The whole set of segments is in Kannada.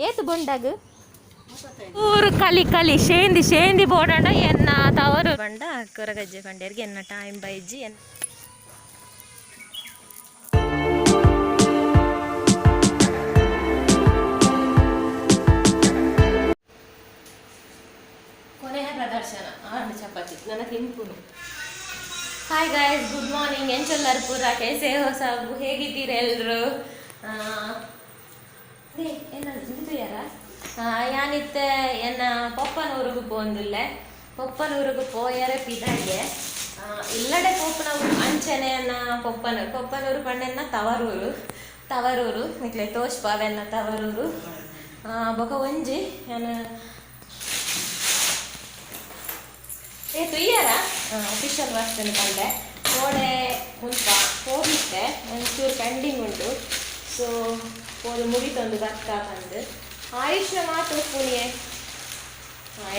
ಏತು ಬೊಂಡಾಗ ಊರು ಕಲಿ ಶೇಂದಿ ಬೋಡಾಂಡ ಎನ್ನ ತವರು ಬಂಡ ಕೊರಗಜ್ಜೆ ಕಂಡೇರಿಗೆ ಎನ್ನ ಟೈಮ್ ಬೈಜಿ ಎನ್ನ ಕೊನೆಯ ಪ್ರದರ್ಶನ ಆರು ಚಪಾತಿ ನನ್ನ ತಿಂಪುನು. Hi guys, good morning. ಎಂಚೆಲ್ಲರೂ ಪೂರ ಕೈಸೆ ಹೊಸಬು, ಹೇಗಿದ್ದೀರ ಎಲ್ಲರೂ? ಏನಾದ್ರು ಯಾರ ಯಾನಿತ್ತೆ ಎನ್ನ ಪೊಪ್ಪನೂರಿಗೆ ಪೋಂದುಲ್ಲೆ. ಪೊಪ್ಪನೂರಿಗೆ ಪೋಯರೆ ಪಿದಾಗೆ ಇಲ್ಲಡೆ ಪೋಪನ ಅಂಚನೆ ಅನ್ನ ಪೊಪ್ಪನೂರು ಪಂಡೆನ್ನ ತವರೂರು ಮಿಕ್ಲೆ ತೋಷ್ಪಾವೆನ್ನ ತವರೂರು ಬೊಕ ಒಂಜಿ ನಾನು ತುಯ್ಯಾರ ಅಫಿಷಿಯಲ್ ವಾಸ್ತೇನೆ ಕಂಡೆ ಕೋಡೆ ಮುಲ್ಪ ಹೋಗಿದ್ದೆ ಒಂಚೂರು ಪೆಂಡಿಂಗ್ ಉಂಟು. ಸೊ ಹೋದ ಮುಗಿತೊಂದು ಬರ್ತಾ ಬಂದು ಆಯುಷ್ಯ ಮಾತು ಪುಣಿಯೇ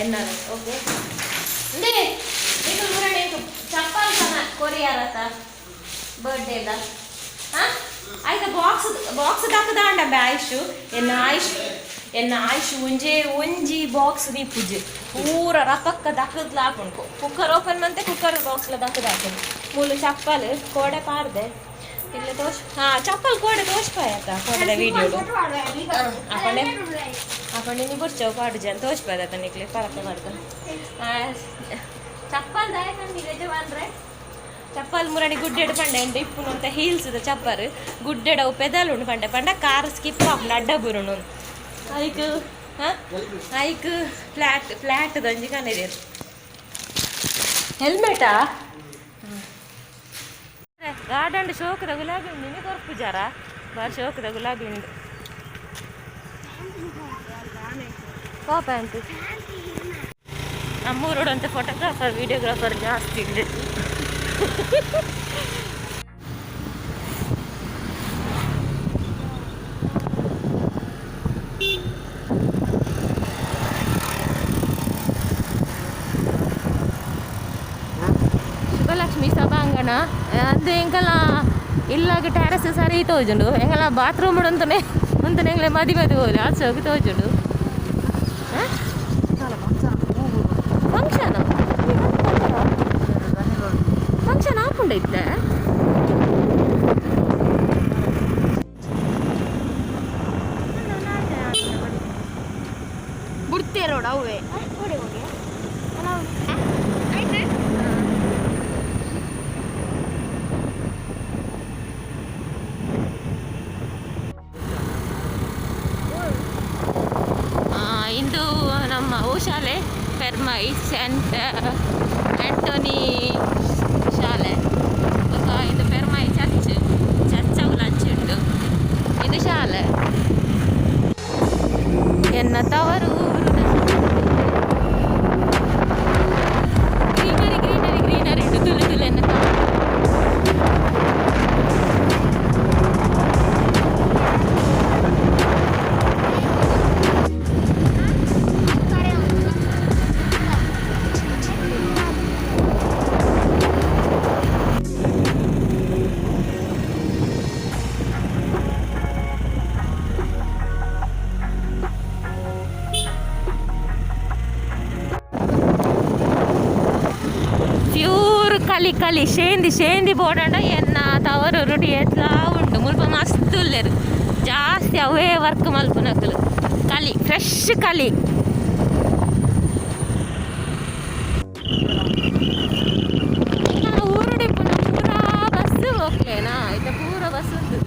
ಎನ್ನಾನು ಓಕೆ ಅಂದೇ ಇದು ಮುರಣೆ ಚಪ್ಪಲ್ ಸಮ ಕೊರಿಯಾರತ ಬರ್ಡೇದ ಹಾಂ ಆಯ್ತಾ ಬಾಕ್ಸ್ ದಾಕದಾಂಡ ಆಯುಷು ಎನ್ನ ಆಯುಷ್ ಒಂಜಿ ಬಾಕ್ಸ್ ನೀ ಪೂಜೆ ಪೂರ ರಪಕ್ಕ ದಕ್ಕದ್ಲ ಹಾಕೊಂಡು ಕುಕ್ಕರ್ ಓಪನ್ ಮಂತೆ ಕುಕ್ಕರ್ ಬಾಕ್ಸ್ಲ ದಕ್ಕದ ಹಾಕೊಂಡು ಮೂಲು ಚಪ್ಪಲ್ ಕೋಡೆ ಪಾಡ್ದೆ ಇಲ್ಲ ಚಪ್ಪಲ್ ಕೋಡೆ ತೋಚ್ಪಾಯತ್ತ ಕೋಡೆ ವಿಡಿಯೋಡು ಹಾಕೊಂಡು ನೀವು ಬಿಡ್ಚವು ಪಾಡು ಜನ ತೋಚ್ಪಾಯತ್ತ ನಿಕ್ಲಿ ಪರತೆ ಮಾಡ್ಕೊಂಡು ಚಪ್ಪಲ್ ದಾಯಕಂಡು ಯಜಮಾನ್ರೆ ಚಪ್ಪಲ್ ಮುರಣಿ ಗುಡ್ಡೆಡು ಪಂಡೆ ಎಂಟು ಇಪ್ಪುನು ಅಂತ ಹೀಲ್ಸ್ದ ಚಪ್ಪರ್ ಗುಡ್ಡೆಡವು ಪೆದಲ್ ಉಂಡು ಪಂಡೆ ಕಾರ್ ಸ್ಕಿಪ್ ಹಾಕೊಂಡು ಅಡ್ಡ ಬುರುಣು ಐಕ್ ಫ್ಲಾಟ್ ದಂಜಿ ಕಣ್ಣಿದೆ ಹೆಲ್ಮೆಟಾ ಗಾರ್ಡನ್ ಶೋಕದ ಗುಲಾಬಿ ಉಂಡು ನೀನು ಕೊರ್ಪು ಜಾರ ಬಾರಿ ಶೋಕದ ಗುಲಾಬಿ ಉಂಡು ಪ್ಯಾಂಟ್ ನಮ್ಮೂರೋಡಂತ ಫೋಟೋಗ್ರಾಫರ್ ವಿಡಿಯೋಗ್ರಾಫರ್ ಜಾಸ್ತಿ ಇದೆ. ಶುಭಲಕ್ಷ್ಮಿ ಸಭಾಂಗಣ ಅದು ಎಂಕಲ್ಲ ಇಲ್ಲಾಗ ಟೆರಸ್ ಸರಿ ತೋಜುಂಡು ಎಂಗಲ್ಲ ಬಾತ್ರೂಮ್ ಅಂತನೇ ಎಂಗ್ಲೆ ಮದಿ ಹೋಗಿ ಆಚೆ ಹೋಗಿ ತೋಜುಂಡು ಫಂಕ್ಷನ್ ಹಾಕೊಂಡೈತೆ ಬಿಡ್ತೇ ರೋಡ್ ಅವೇ ಇಂದು ನಮ್ಮ ಶಾಲೆ ಪೆರ್ಮೈ ಸೆಂಟ್ ಆಂಟೋನಿ ಶಾಲೆ ಇದು ಪೆರ್ಮೈ ಚರ್ಚ್ ಲಂಚ್ ಉಂಟು ಇದು ಶಾಲೆ ಎನ್ನ ತವರು ಗ್ರೀನರಿ ಉಂಟು ತುಳು ಎನ್ನ ತವರು ಕಲಿ ಶೇಂದಿ ಬೋಡಾಂಡ ಎನ್ನ ತವರೂರು ಎತ್ಲ ಉಂಡು ಮುಲ್ಪ ಮಸ್ತ್ ಉಲ್ಲೆರು ಜಾಸ್ತಿ ಅವೇ ವರ್ಕ್ ಮಲ್ಪುನಕಲು ಕಲಿ ಫ್ರೆಶ್ ಕಲಿ ಊರುಡಿ ಪೂರಾ ಬಸ್ ಹೋಗ್ಲೇನಾ ಇದು ಪೂರ ಬಸ್ ಉಂಟು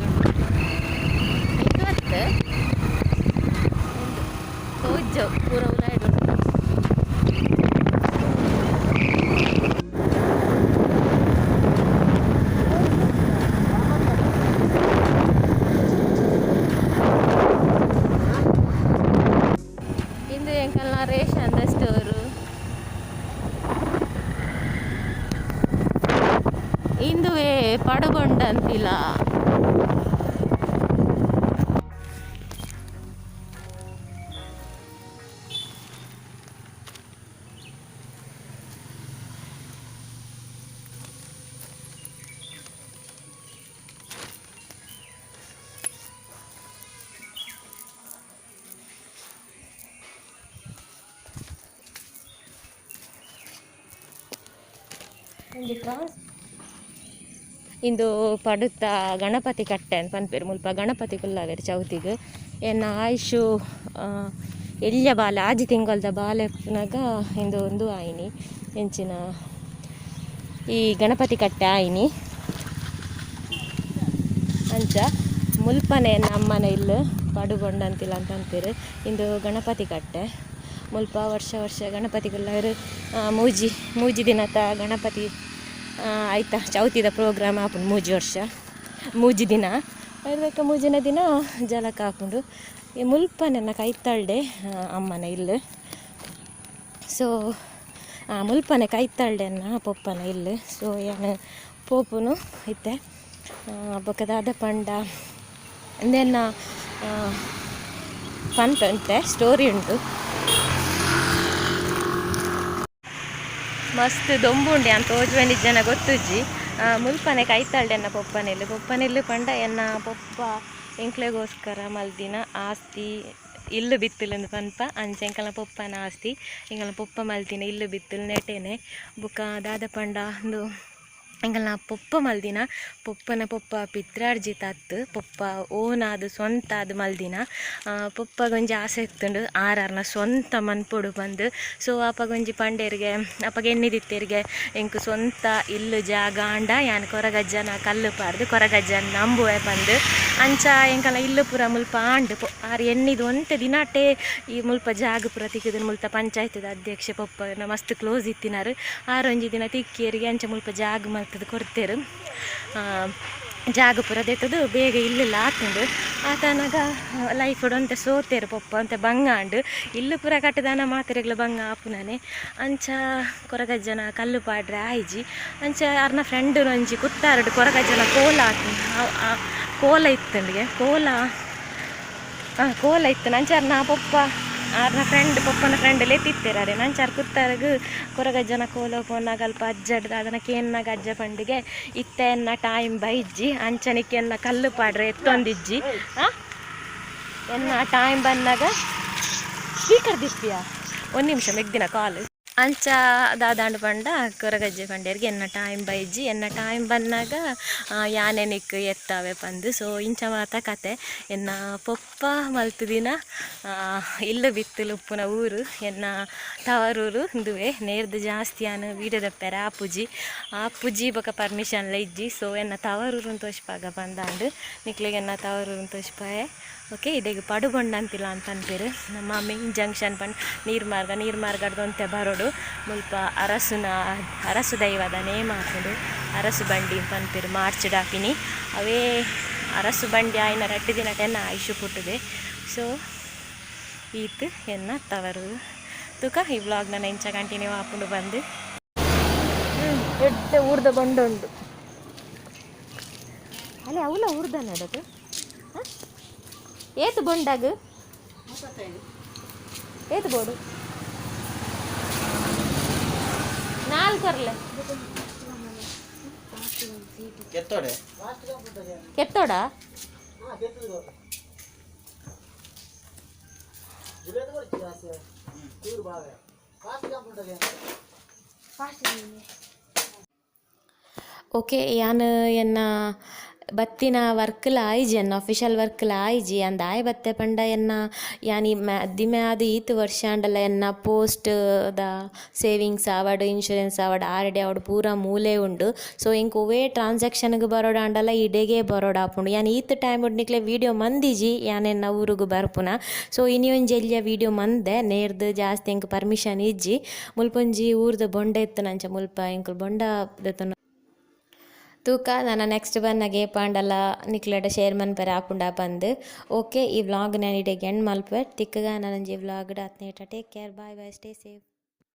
ಇವತ್ತು ತೋಜು ಪೂರ ಉಲಾಯ್ಡು ರೇಷನ್ ಸ್ಟೋರು ಇಂದುವೇ ಪಡುಗೊಂಡಂತಿಲ್ಲ ಇಂದು ಪಡುತ್ತ ಗಣಪತಿ ಕಟ್ಟೆ ಅಂತ ಪನ್ಪೇರು ಮುಲ್ಪ ಗಣಪತಿ ಕುಲ್ಲಾವೆರು ಚೌತಿಗೆ ಎನ್ನ ಆಯುಷು ಎಲ್ಯ ಬಾಲೆ ಆಜಿ ತಿಂಗಳದ ಬಾಲೆನಾಗ ಇಂದು ಒಂದು ಆಯ್ನಿ ಎಂಚಿನ ಈ ಗಣಪತಿ ಕಟ್ಟೆ ಆಯ್ನಿ ಅಂಚ ಮುಲ್ಪನೆ ನಮ್ಮನೆ ಇಲ್ಲು ಪಡುಗೊಂಡಂತಿಲ್ಲ ಅಂತ ಅಂತೀರು ಇಂದು ಗಣಪತಿ ಕಟ್ಟೆ ಮುಲ್ಪ ವರ್ಷ ಗಣಪತಿ ಕುಲ್ಲಾವೆರು ಮೂಜಿ ದಿನದ ಗಣಪತಿ ಆಯ್ತಾ ಚೌತಿದ ಪ್ರೋಗ್ರಾಮ್ ಹಾಕೊಂಡು ಮೂಜಿ ದಿನ ಅದಕ್ಕೆ ಮೂಜಿನ ದಿನ ಜಲಕ ಹಾಕೊಂಡು ಈ ಮುಲ್ಪನೆನ್ನ ಕೈತಳ್ಡೆ ಅಮ್ಮನ ಇಲ್ಲು ಸೊ ಮುಲ್ಪನೆ ಕೈತಳ್ಡೆನ್ನ ಪೊಪ್ಪನ ಇಲ್ಲು ಸೊ ಏನು ಪೋಪುನು ಇತ್ತೆ ಬೊಕ್ಕದಾದ ಪಂಡ ಇಂದೆನ್ನ ಪಂಪೆ ಸ್ಟೋರಿ ಉಂಟು ಮಸ್ತ್ ದೊಂಬುಂಡೆ ಅಂತ ಓಜ್ವೆಂಡಿ ಜನ ಗೊತ್ತುಜ್ಜಿ ಮುಲ್ಪನೆ ಕೈತಳ್ಡೆನ್ನ ಪೊಪ್ಪನೆಲ್ಲು ಪಂಡ ಎನ್ನ ಪೊಪ್ಪ ಎಂಕ್ಲೆಗೋಸ್ಕರ ಮಲ್ದಿನ ಆಸ್ತಿ ಇಲ್ಲು ಬಿತ್ತಲೆಂದು ಪನ್ಪ ಅಂಚೆ ಎಂಕಲ್ನ ಪೊಪ್ಪನ ಆಸ್ತಿ ಎಂಕಲ್ನ ಪೊಪ್ಪ ಮಲ್ದಿನ ಇಲ್ಲು ಬಿತ್ತಲು ನೆಟೇನೆ ಬುಕ್ಕ ದಾದ ಪಂಡ ಒಂದು ಎಂಕಲ್ನ ಪೊಪ್ಪ ಮಲ್ದಿನ ಪೊಪ್ಪ ಪಿತ್ರಾರ್ಜಿತ ಅತ್ತು ಪೊಪ್ಪ ಓನಾದು ಸ್ವಂತ ಅದು ಮಲ್ದಿನ ಪೊಪ್ಪಗೊಂಜಿ ಆಸೆ ಇತ್ತುಂಡು ಆರ್ನ ಸ್ವಂತ ಮನ್ಪೊಡು ಬಂದು ಸೊ ಅಪ್ಪಗೊಂಜಿ ಪಂಡೇರಿಗೆ ಅಪ್ಪಗೆ ಎಣ್ಣಿದಿತ್ತೇರಿಗೆ ಎಂಕು ಸ್ವಂತ ಇಲ್ಲು ಜಾಗ ಅಂಡ ಯಾನ್ ಕೊರಗಜ್ಜನ ಕಲ್ಲು ಪಾರ್ದು ಕೊರಗಜ್ಜನ ನಂಬುವೆ ಬಂದು ಅಂಚ ಎಂಕಲ್ನ ಇಲ್ಲು ಪೂರ ಮುಲ್ಪ ಆಂಡು ಆರು ಎಣ್ಣಿದು ಒಂತೆ ದಿನಾಟೆ ಈ ಮುಲ್ಪ ಜಾಗ ಪೂರ ತಿಕ್ಕಿದ್ರು ಮುಲ್ಪ ಪಂಚಾಯತದ ಅಧ್ಯಕ್ಷೆ ಪೊಪ್ಪನ ಮಸ್ತ್ ಕ್ಲೋಸ್ ಇತ್ತಿನಾರು ಆರೊಂಜಿ ದಿನ ತಿಕ್ಕಿಯರಿಗೆ ಅಂಚ ಮುಲ್ಪ ಜಾಗ ಮಲ್ತದು ಕೊಡ್ತೇರು ಜಾಗ ಪೂರ ದೆತ್ತದು ಬೇಗ ಇಲ್ಲೆಲ್ಲ ಆತುಂಡು ಆತನಾಗ ಲೈಫ್ ಒಂತೆ ಸೋತೇರು ಪೊಪ್ಪ ಅಂತೆ ಬಂಗಾಂಡು ಇಲ್ಲು ಪೂರ ಕಟ್ಟದಾನ ಮಾತ್ರೆಗಳು ಬಂಗ ಆಪುನಾನೆ ಅಂಚ ಕೊರಗಜ್ಜನ ಕಲ್ಲು ಪಾಡ್ರೆ ಆಯ್ಜಿ ಅಂಚ ಅವ್ರನ್ನ ಫ್ರೆಂಡ್ ಒಂಜಿ ಕುತ್ತಾರಡು ಕೊರಗಜ್ಜನ ಕೋಲ ಕೋಲ ಇತ್ತಂಡಿಗೆ ಕೋಲ ಇತ್ತು ನಂಚಾರ ನಾ ಪೊಪ್ಪ ಆರ್ನ ಪೊಪ್ಪನ ಫ್ರೆಂಡ್ ಲೆತ್ತಿತ್ತೇರಾರೆ ನಂಚಾರ ಕುತ್ತಾರಗು ಕೊರಗಜ್ಜನ ಕೋಲ ಪೋನಾಗ ಅಲ್ಪ ಅಜ್ಜಡ್ದು ಅದನ್ನ ಕೇನ್ನಾಗ ಅಜ್ಜ ಪಂಡಿಗೆ ಇತ್ತೆನ್ನ ಟೈಮ್ ಬೈಜ್ಜಿ ಅಂಚನಿಕ್ಕೆ ಎನ್ನ ಕಲ್ಲು ಪಾಡ್ರೆ ಎತ್ತೊಂದಿಜ್ಜಿ ಎನ್ನ ಟೈಮ್ ಬಂದಾಗ ಸ್ಪೀಕರ್ ದಿಸ್ತೀಯಾ ಒಂದು ನಿಮಿಷ ಮೆಗ್ದಿನ ಕಾಲ್ ಅಂಚ ದಾದಾಂಡು ಪಂಡ ಕೊರಗಜ್ಜೆ ಪಂಡೇರಿಗೆ ಎನ್ನ ಟೈಮ್ ಬೈಜ್ಜಿ ಎನ್ನ ಟೈಮ್ ಬಂದಾಗ ಯಾನೆನಿಕ್ ಎತ್ತಾವೆ ಪಂದು ಸೊ ಇಂಚ ಮಾತ ಕತೆ ಎನ್ನ ಪೊಪ್ಪ ಮಲ್ತು ದಿನ ಇಲ್ಲು ಬಿತ್ತಲು ಉಪ್ಪುನ ಊರು ಎನ್ನ ತವರೂರು ಇಂದುವೆ ನೇರ್ದು ಜಾಸ್ತಿ ಆನು ವೀಡಿಯೋ ದಪ್ಪೆರೆ ಆಪುಜಿ ಬೊಕ ಪರ್ಮಿಷನ್ಲ ಇಜ್ಜಿ ಸೊ ಎನ್ನ ತವರೂರು ತೋಷ್ಪಾಗ ಬಂದಾಂಡು ನಿಕ್ಲಿಗೆ ಎನ್ನ ತವರೂರು ತೋಷ್ಪಾಯೆ ಓಕೆ ಇದೀಗ ಪಡುಗೊಂಡ ಅಂತಿಲ್ಲ ಅಂತ ಅನ್ಪೇರು ನಮ್ಮ ಮೇನ್ ಜಂಕ್ಷನ್ ಪಂಡ್ ನೀರ್ಮಾರ್ಗಡ್ದೊಂತೆ ಬರೋಡು ಮುಲ್ಪ ಅರಸು ದೈವದ ನೇಮ ಹಾಕೊಂಡು ಅರಸು ಬಂಡಿ ಪನ್ಪೇರು ಮಾರ್ಚ್ ಡಾಪಿನಿ ಅವೇ ಅರಸು ಬಂಡಿ ಆಯ್ನ 2 ದಿನ ಟೆನ್ನ ಆಯುಷು ಪುಟ್ಟದೆ ಸೊ ಈತ್ ಎನ್ನ ತವರು ತುಕ ಈ ವ್ಲಾಗ್ ನಾನು ಇಂಚ ಕಂಟಿನ್ಯೂ ಹಾಕೊಂಡು ಬಂದು ದೊಡ್ಡ ಊರ್ದ ಬಂಡುಂಡು ಅಲ್ಲೇ ಅವಲ ಊರ್ದ ನಡದು ಏತು ಬೊಂಡಾಗ ಏತು ಬೋಡು 4 ಕೆತ್ತೋಡ ಓಕೆ ಯಾನ್ ಎನ್ನ ಬತ್ತಿನ ವರ್ಕ್ಲ ಆಯ್ಜಿ ಎನ್ನ ಅಫಿಷಿಯಲ್ ವರ್ಕ್ಲ ಆಯ್ಜಿ ಅಂದ ಆಯ್ ಬತ್ತೆ ಪಂಡ ಎನ್ನ ಯಾನಿ ದಿಮೆ ಆದ ಈತ್ ವರ್ಷ ಅಂಡಲ ಎನ್ನ ಪೋಸ್ಟ್ ದ ಸೇವಿಂಗ್ಸ್ ಆವಡ್ ಇನ್ಶೂರೆನ್ಸ್ ಆವಡ್ RD ಆವಡ್ ಪೂರ ಮೂಲೆ ಉಂಡು ಸೊ ಇಂಕ್ ಒವೇ ಟ್ರಾನ್ಸಾಕ್ಷನ್ಗೆ ಬರೋಡ ಅಂಡಲ ಇಡೆಗೆ ಬರೋಡ ಆಪುಂಡು ಯಾನ್ ಈತ್ ಟೈಮ್ ಉಡ್ನಿಕ್ಲೆ ವೀಡಿಯೋ ಮಂದಿಜಿ ಯಾನೆನ್ನ ಊರುಗು ಬರ್ಪುನ ಸೊ ಇನಿ ಒಂಜಿ ಎಲ್ಲಿಯ ವೀಡಿಯೋ ಮಂದೆ ನೇರ್ದು ಜಾಸ್ತಿ ಇಂಕ್ ಪರ್ಮಿಷನ್ ಇಜ್ಜಿ ಮುಲ್ಪೊಂಜಿ ಊರ್ದ ಬೊಂಡ ಇತ್ತು ನಂಚ ಮುಲ್ಪ ಇಂಕ್ ಬೊಂಡ ದೆತ್ತುನ ತೂಕ ನನ್ನ ನೆಕ್ಸ್ಟ್ ಬನ್ನಗೆ ಪಾಂಡಲ ನಿಕ್ಲೆಡ ಶೇರ್ ಮನ್ಪರೆ ಆಪುಂಡ ಬಂದು ಓಕೆ ಈ ವ್ಲಾಗ್ ನಾನು ಇಡೆಗೆ ಎಂಡ್ ಮಲ್ಪೆ ತಿಕ್ಕಗ ನನಂಜಿ ವ್ಲಾಗ್ ಅತ್ನೇಟ take care bye stay safe.